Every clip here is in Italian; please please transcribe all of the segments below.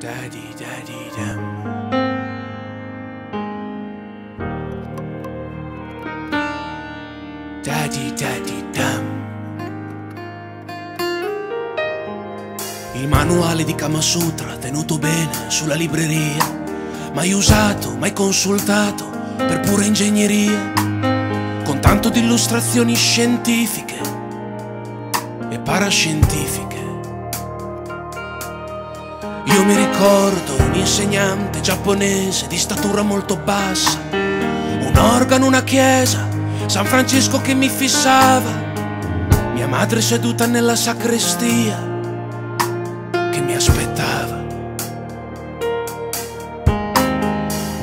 Daddy, daddy, dum. Daddy, daddy, dum. Il manuale di Kama Sutra tenuto bene sulla libreria, mai usato, mai consultato per pura ingegneria, con tanto di illustrazioni scientifiche e parascientifiche. Io mi ricordo un insegnante giapponese di statura molto bassa, un organo, una chiesa, San Francesco che mi fissava, mia madre seduta nella sacrestia che mi aspettava.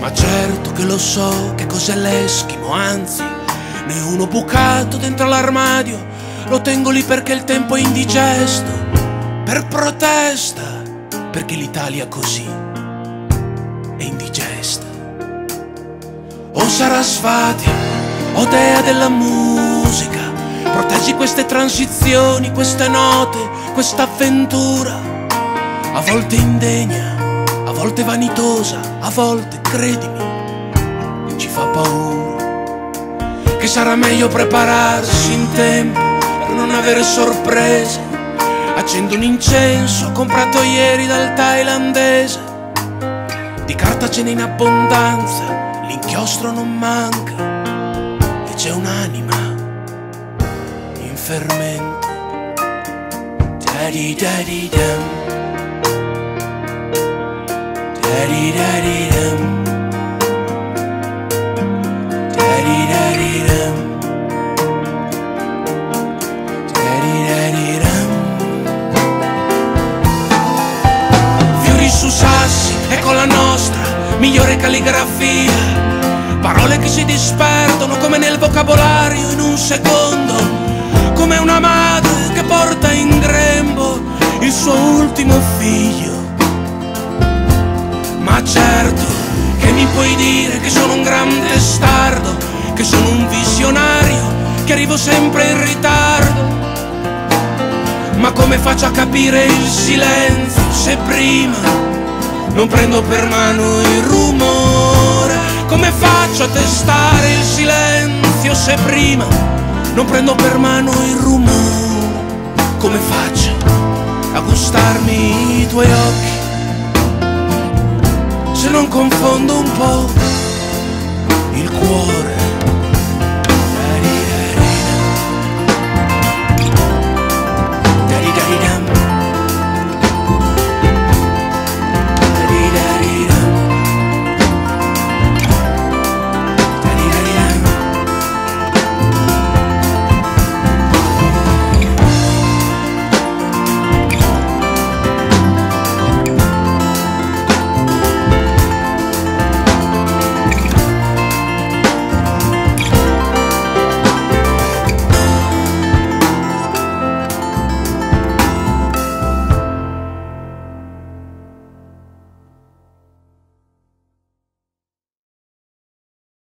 Ma certo che lo so che cos'è l'Eschimo, anzi ne ho uno bucato dentro l'armadio, lo tengo lì perché il tempo è indigesto, per protesta, perché l'Italia così è indigesta. O Sarasvati, o dea della musica, proteggi queste transizioni, queste note, questa avventura, a volte indegna, a volte vanitosa, a volte, credimi, ci fa paura. Che sarà meglio prepararsi in tempo per non avere sorprese. Accendo un incenso comprato ieri dal thailandese, di carta ce n'è in abbondanza, l'inchiostro non manca e c'è un'anima in fermento. Daddy daddy dum, daddy daddy dum, daddy daddy dum, daddy daddy dum. Su sassi, ecco la nostra migliore calligrafia, parole che si disperdono come nel vocabolario in un secondo, come una madre che porta in grembo il suo ultimo figlio. Ma certo che mi puoi dire che sono un gran testardo, che sono un visionario, che arrivo sempre in ritardo. Ma come faccio a capire il silenzio se prima non prendo per mano il rumore? Come faccio a testare il silenzio se prima non prendo per mano il rumore? Come faccio a gustarmi i tuoi occhi se non confondo un po' il cuore?